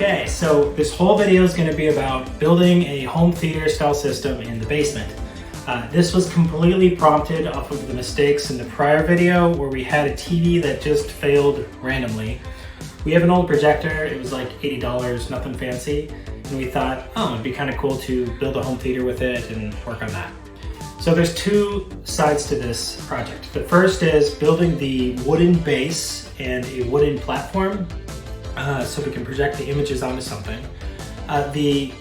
Okay, so this whole video is going to be about building a home theater style system in the basement. This was completely prompted off of the mistakes in the prior video where we had a TV that just failed randomly. We have an old projector, it was like $80, nothing fancy, and we thought, oh, it'd be kind of cool to build a home theater with it and work on that. So there's two sides to this project. The first is building the wooden base and a wooden platform so we can project the images onto something. The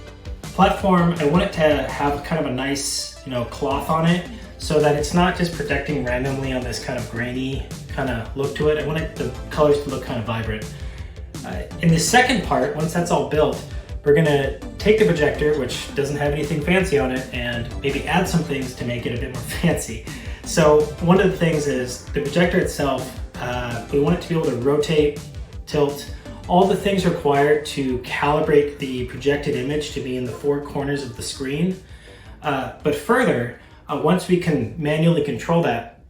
platform, I want it to have kind of a nice, cloth on it so that it's not just projecting randomly on this kind of grainy kind of look to it. I want the colors to look kind of vibrant. In the second part, once that's all built, we're gonna take the projector, which doesn't have anything fancy on it, and maybe add some things to make it a bit more fancy. So one of the things is the projector itself, we want it to be able to rotate, tilt, all the things required to calibrate the projected image to be in the four corners of the screen. But further, once we can manually control that,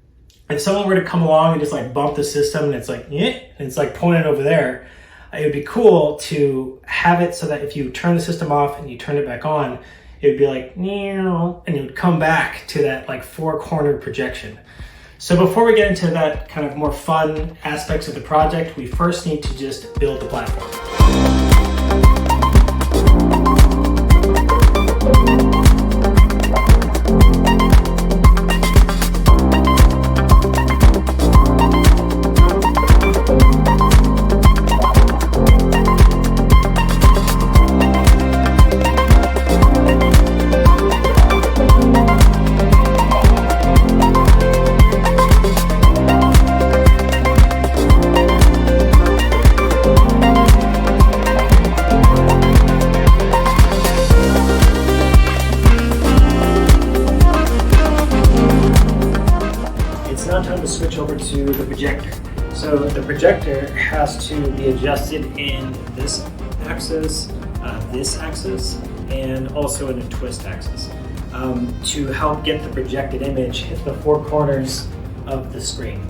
if someone were to come along and just like bump the system and it's like, yeah, and it's like pointing over there, it would be cool to have it so that if you turn the system off and you turn it back on, it would be like, and it would come back to that like four-cornered projection. So before we get into that kind of more fun aspects of the project, we first need to just build the platform. Switch over to the projector. So the projector has to be adjusted in this axis, and also in a twist axis to help get the projected image hit the four corners of the screen.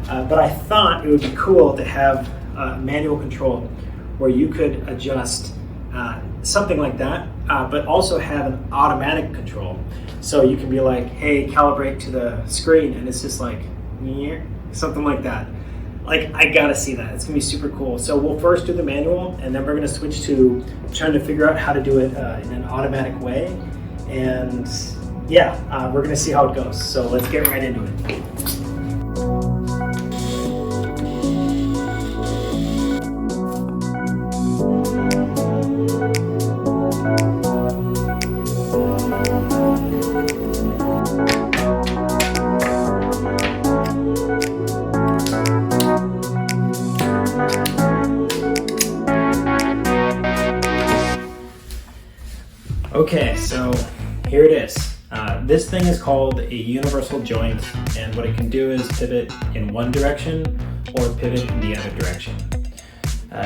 But I thought it would be cool to have manual control where you could adjust something like that, but also have an automatic control. So you can be like, hey, calibrate to the screen, and it's just like, something like that. Like, I gotta see that. It's gonna be super cool. So we'll first do the manual, and then we're gonna switch to trying to figure out how to do it in an automatic way. And yeah, we're gonna see how it goes. So let's get right into it. Okay, so here it is. This thing is called a universal joint, and what it can do is pivot in one direction or pivot in the other direction.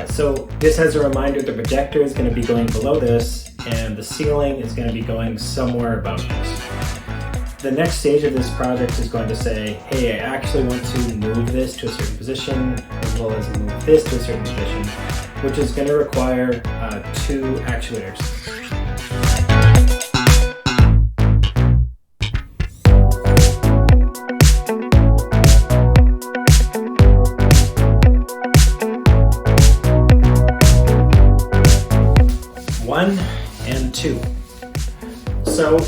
So just as a reminder, the projector is going to be going below this, and the ceiling is going to be going somewhere above this. The next stage of this project is going to say, hey, I actually want to move this to a certain position, as well as move this to a certain position, which is going to require two actuators. One and two. So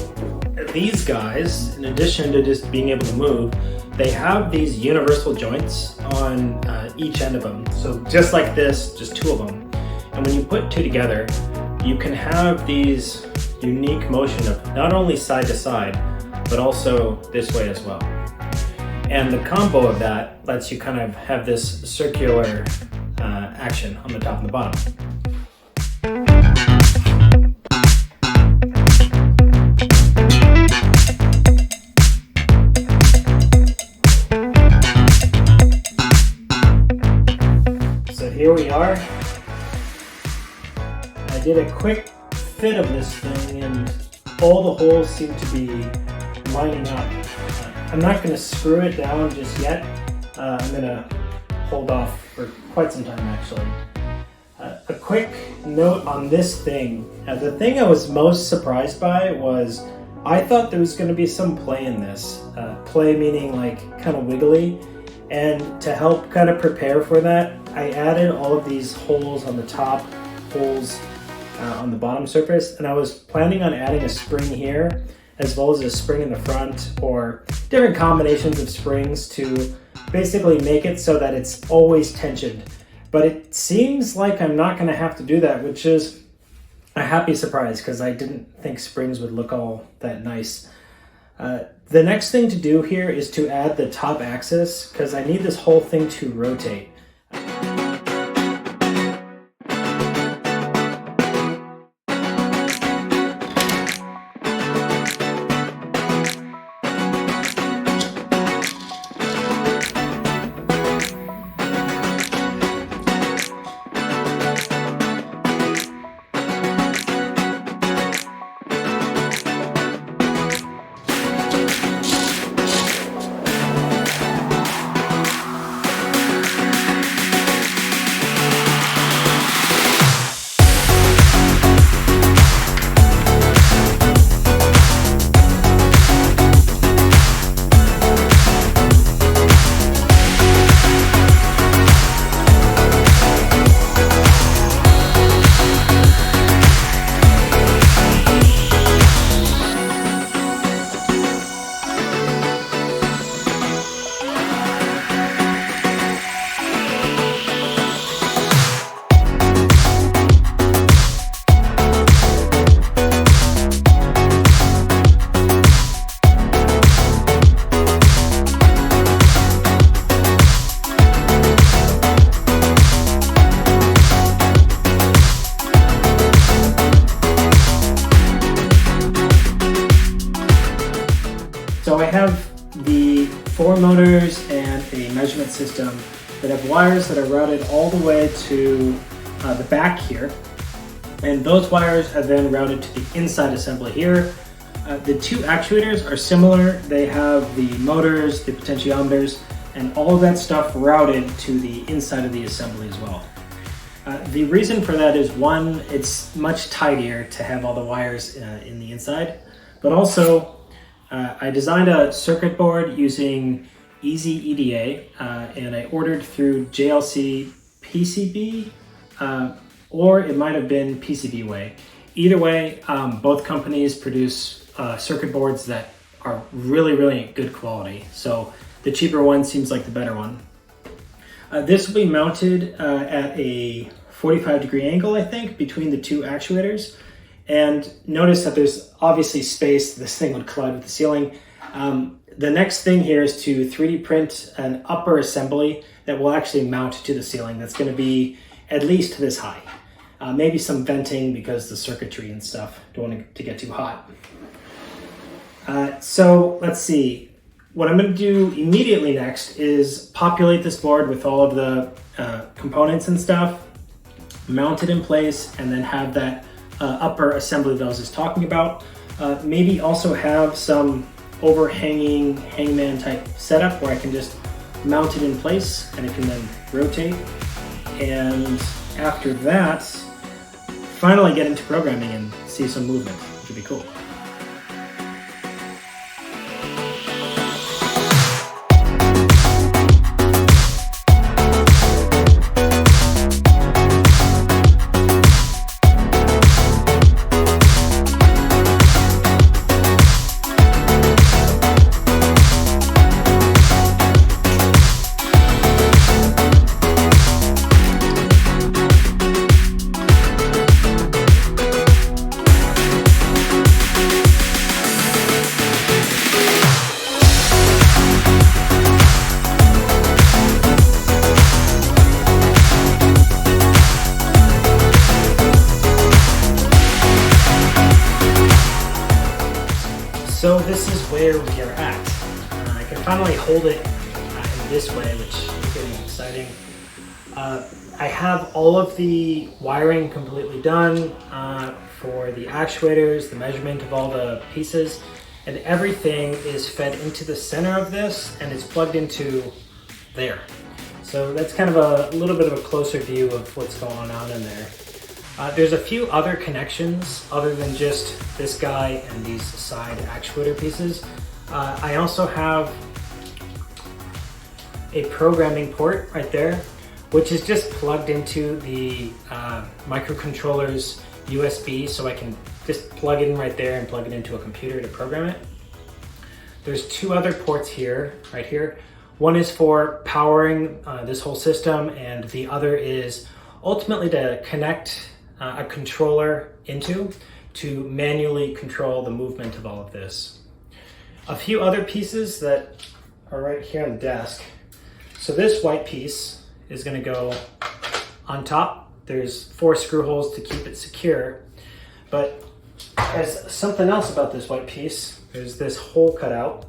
these guys, in addition to just being able to move, they have these universal joints on each end of them. So just like this, just two of them. And when you put two together, you can have these unique motion of not only side to side, but also this way as well. And the combo of that lets you kind of have this circular action on the top and the bottom. Here we are. I did a quick fit of this thing and all the holes seem to be lining up. I'm not going to screw it down just yet. I'm going to hold off for quite some time actually. A quick quick note on this thing. The thing I was most surprised by was I thought there was going to be some play in this. Play meaning like kind of wiggly. And to help kind of prepare for that, I added all of these holes on the top, holes on the bottom surface, and I was planning on adding a spring here as well as a spring in the front, or different combinations of springs to basically make it so that it's always tensioned. But it seems like I'm not going to have to do that, which is a happy surprise because I didn't think springs would look all that nice. The next thing to do here is to add the top axis because I need this whole thing to rotate. So I have the 4 motors and a measurement system that have wires that are routed all the way to the back here. And those wires are then routed to the inside assembly here. The 2 actuators are similar. They have the motors, the potentiometers, and all of that stuff routed to the inside of the assembly as well. The reason for that is, one, it's much tidier to have all the wires in the inside, but also I designed a circuit board using Easy EDA, and I ordered through JLC PCB, or it might have been PCBWay. Either way, both companies produce circuit boards that are really, really good quality. So the cheaper one seems like the better one. This will be mounted at a 45-degree angle, I think, between the 2 actuators. And notice that there's obviously space. This thing would collide with the ceiling. The next thing here is to 3D print an upper assembly that will actually mount to the ceiling. That's going to be at least this high. Maybe some venting because the circuitry and stuff don't want it to get too hot. So let's see. What I'm going to do immediately next is populate this board with all of the components and stuff, mount it in place, and then have that upper assembly that I was just talking about. Maybe also have some overhanging hangman type setup where I can just mount it in place and it can then rotate. And after that, finally get into programming and see some movement, which would be cool. So this is where we are at. I can finally hold it in this way, which is getting exciting. I have all of the wiring completely done for the actuators, the measurement of all the pieces, and everything is fed into the center of this and it's plugged into there. So that's kind of a little bit of a closer view of what's going on in there. There's a few other connections other than just this guy and these side actuator pieces. I also have a programming port right there, which is just plugged into the microcontroller's USB, so I can just plug it in right there and plug it into a computer to program it. There's two other ports here, right here. One is for powering this whole system, and the other is ultimately to connect a controller into to manually control the movement of all of this. A few other pieces that are right here on the desk. So this white piece is going to go on top. There's 4 screw holes to keep it secure, but there's something else about this white piece. There's this hole cut out,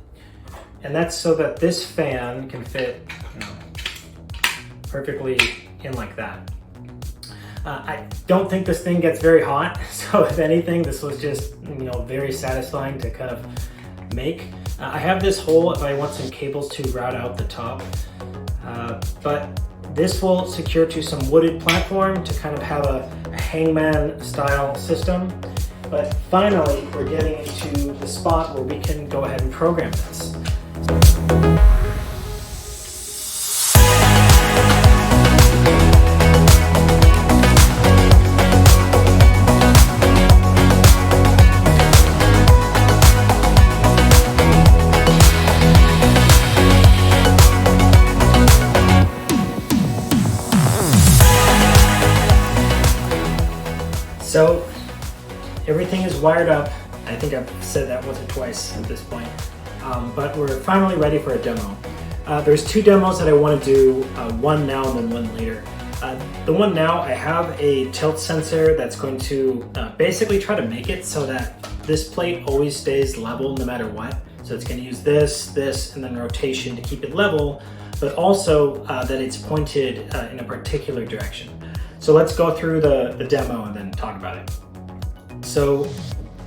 and that's so that this fan can fit, you know, perfectly in like that. I don't think this thing gets very hot, so if anything, this was just, you know, very satisfying to kind of make. I have this hole if I want some cables to route out the top, but this will secure to some wooded platform to kind of have a hangman style system. But finally, we're getting into the spot where we can go ahead and program this. So everything is wired up. I think I've said that once or twice at this point, but we're finally ready for a demo. There's 2 demos that I want to do, one now and then one later. The one now, I have a tilt sensor that's going to basically try to make it so that this plate always stays level no matter what. So it's going to use this, and then rotation to keep it level, but also that it's pointed in a particular direction. So let's go through the demo and then talk about it. So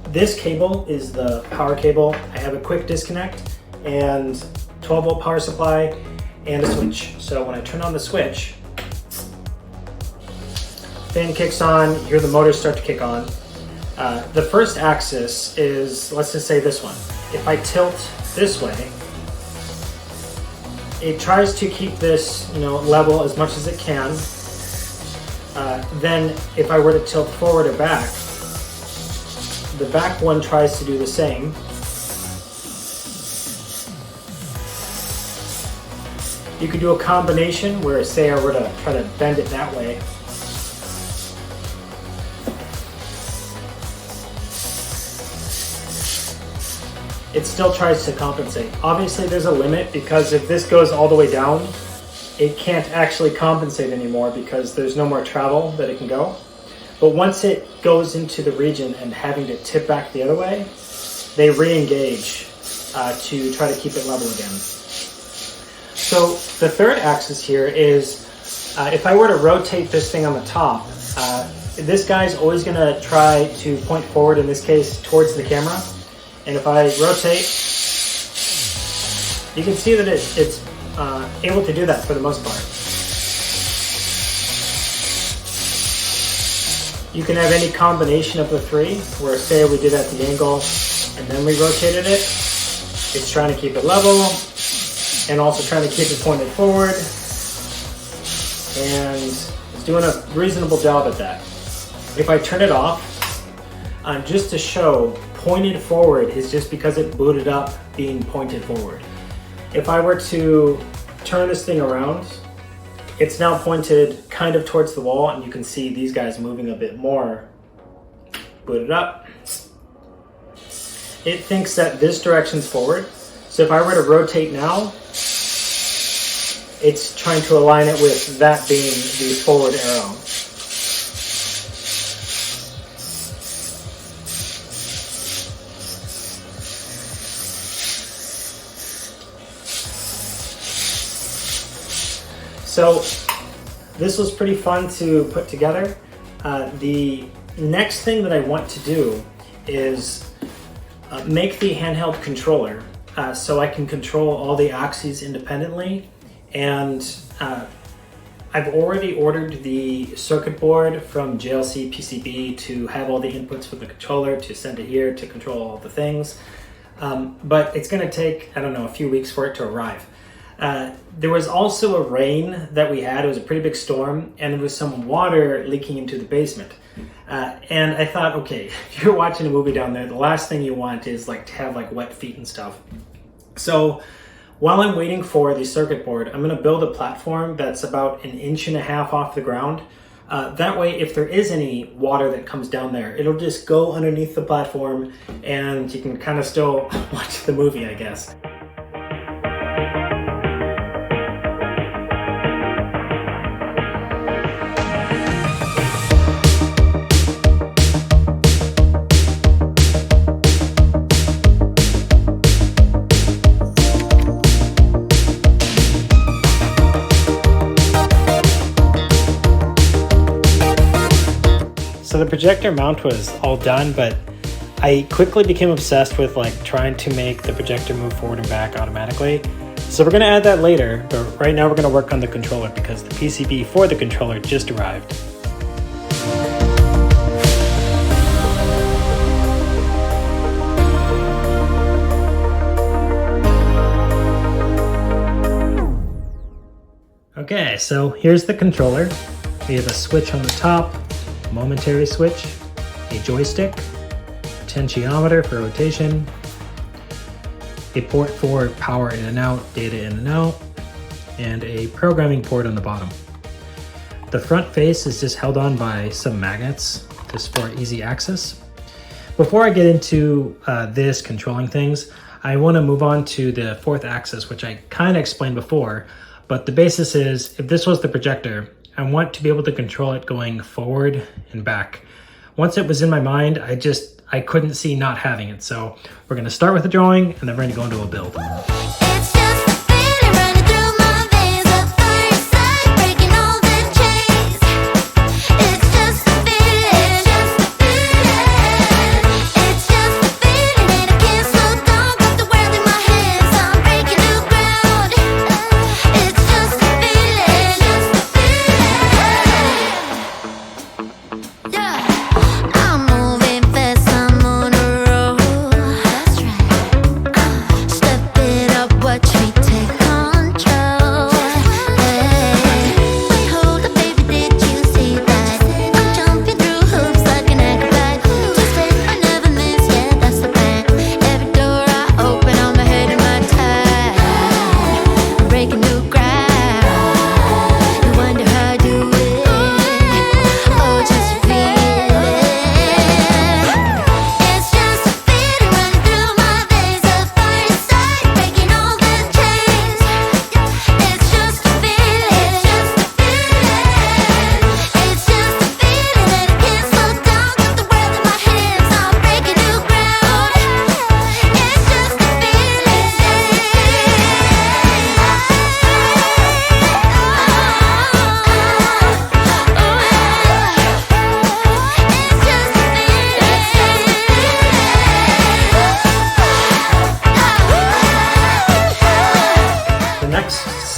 this cable is the power cable. I have a quick disconnect and 12-volt power supply and a switch. So when I turn on the switch, fan kicks on, you hear the motor start to kick on. The first axis is, let's just say this one. If I tilt this way, it tries to keep this, you know, level as much as it can. Then if I were to tilt forward or back, the back one tries to do the same. You could do a combination where, say I were to try to bend it that way. It still tries to compensate. Obviously there's a limit, because if this goes all the way down, it can't actually compensate anymore because there's no more travel that it can go. But once it goes into the region and having to tip back the other way, they re-engage to try to keep it level again. So the third axis here is, if I were to rotate this thing on the top, this guy's always gonna try to point forward, in this case, towards the camera. And if I rotate, you can see that it's able to do that for the most part. You can have any combination of the 3, where say we did at the angle and then we rotated it. It's trying to keep it level and also trying to keep it pointed forward, and it's doing a reasonable job at that. If I turn it off, just to show, pointed forward is just because it booted up being pointed forward. If I were to turn this thing around, it's now pointed kind of towards the wall, and you can see these guys moving a bit more. Boot it up. It thinks that this direction's forward. So if I were to rotate now, it's trying to align it with that being the forward arrow. So this was pretty fun to put together. The next thing that I want to do is make the handheld controller so I can control all the axes independently and I've already ordered the circuit board from JLC PCB to have all the inputs for the controller to send it here to control all the things. But it's going to take, I don't know, a few weeks for it to arrive. There was also a rain that we had. It was a pretty big storm, and there was some water leaking into the basement. And I thought, okay, if you're watching a movie down there, the last thing you want is like to have like wet feet and stuff. So while I'm waiting for the circuit board, I'm going to build a platform that's about 1.5 inches off the ground. That way, if there is any water that comes down there, it'll just go underneath the platform and you can kind of still watch the movie, I guess. So the projector mount was all done, but I quickly became obsessed with like trying to make the projector move forward and back automatically. So we're gonna add that later, but right now we're gonna work on the controller because the PCB for the controller just arrived. Okay, so here's the controller. We have a switch on the top, momentary switch, a joystick, potentiometer for rotation, a port for power in and out, data in and out, and a programming port on the bottom. The front face is just held on by some magnets just for easy access. Before I get into this controlling things, I want to move on to the fourth axis, which I kind of explained before, but the basis is if this was the projector, I want to be able to control it going forward and back. Once it was in my mind, I couldn't see not having it. So we're gonna start with the drawing and then we're gonna go into a build.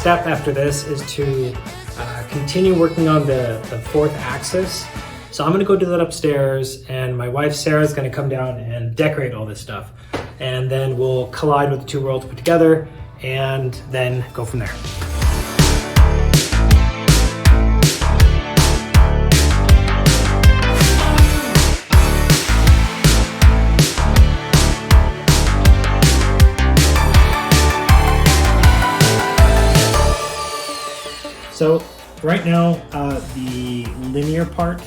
Step after this is to continue working on the fourth axis. So I'm gonna go do that upstairs and my wife Sarah's gonna come down and decorate all this stuff. And then we'll collide with the two worlds put together and then go from there. So right now, the linear part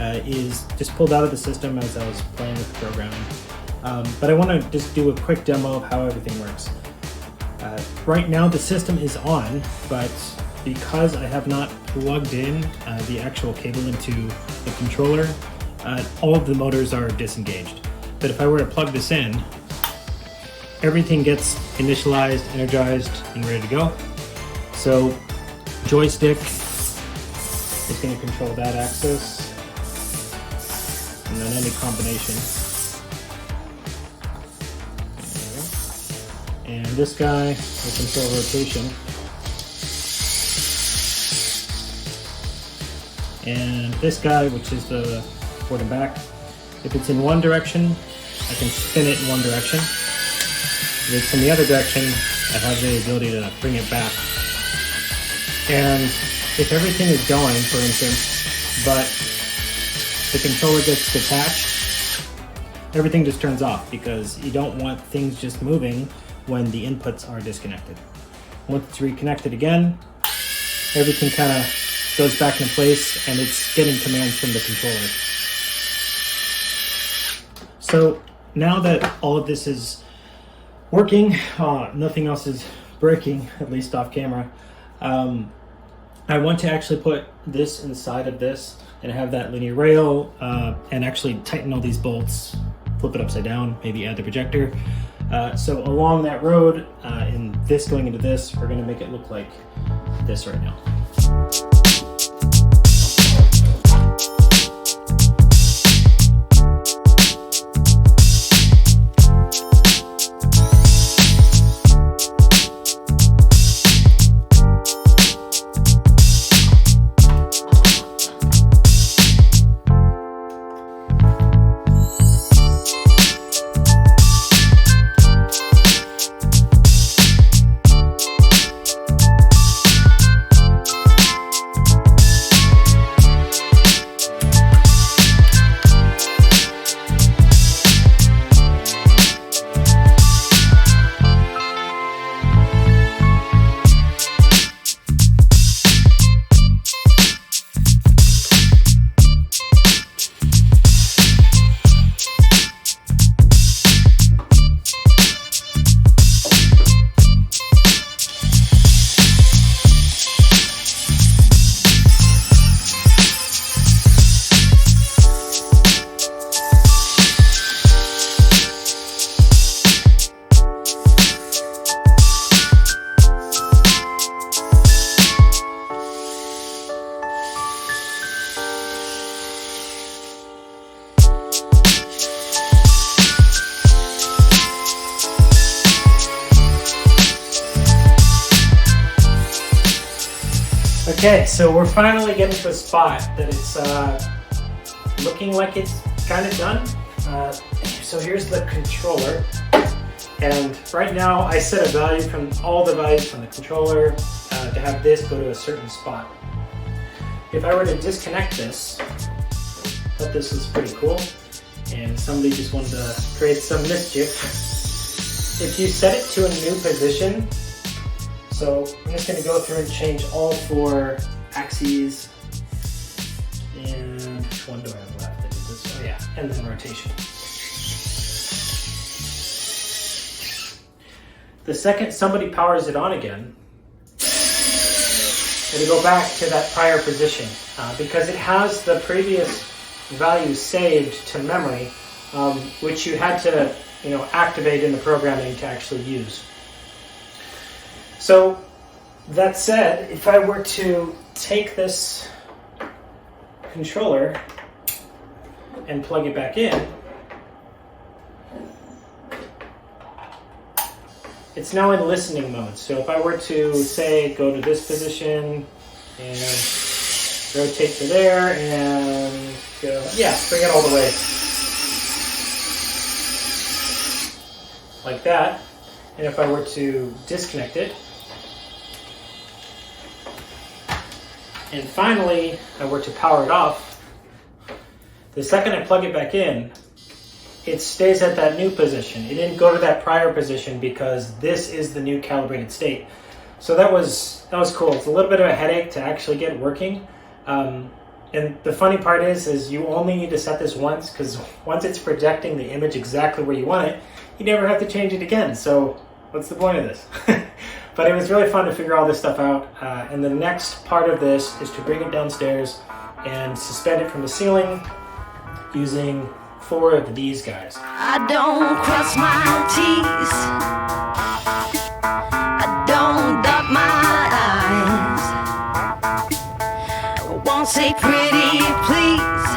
is just pulled out of the system as I was playing with the programming. But I want to just do a quick demo of how everything works. Right now the system is on, but because I have not plugged in the actual cable into the controller, all of the motors are disengaged. But if I were to plug this in, everything gets initialized, energized, and ready to go. So joystick is going to control that axis, and then any combination. And this guy will control rotation. and this guy, which is the forward and back. If it's in one direction, I can spin it in one direction. If it's in the other direction, I have the ability to bring it back. And if everything is going, for instance, but the controller gets detached, everything just turns off because you don't want things just moving when the inputs are disconnected. Once it's reconnected again, everything kind of goes back in place and it's getting commands from the controller. So now that all of this is working, nothing else is breaking, at least off camera, I want to actually put this inside of this and have that linear rail and actually tighten all these bolts, flip it upside down, maybe add the projector. So along that road, and this going into this, we're going to make it look like this right now. Okay, so we're finally getting to a spot that it's looking like it's kind of done. So here's the controller, and right now I set a value from all the values from the controller to have this go to a certain spot. If I were to disconnect this, I thought this was pretty cool, and somebody just wanted to create some mischief. If you set it to a new position, so I'm just going to go through and change all 4 axes, and which one do I have left? I did this one, yeah, and then rotation. The second somebody powers it on again, it'll go back to that prior position because it has the previous value saved to memory, which you had to, activate in the programming to actually use. So that said, if I were to take this controller and plug it back in, it's now in listening mode. So if I were to say go to this position and rotate to there and go, bring it all the way like that. And if I were to disconnect it, and finally I were to power it off, the second I plug it back in, it stays at that new position. It didn't go to that prior position because this is the new calibrated state. So that was cool. It's a little bit of a headache to actually get it working. And the funny part is you only need to set this once, because once it's projecting the image exactly where you want it, you never have to change it again. So what's the point of this? But it was really fun to figure all this stuff out. And the next part of this is to bring it downstairs and suspend it from the ceiling using 4 of these guys. I don't cross my T's, I don't dot my I's, I won't say pretty please,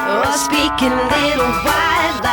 or speak in little white lies.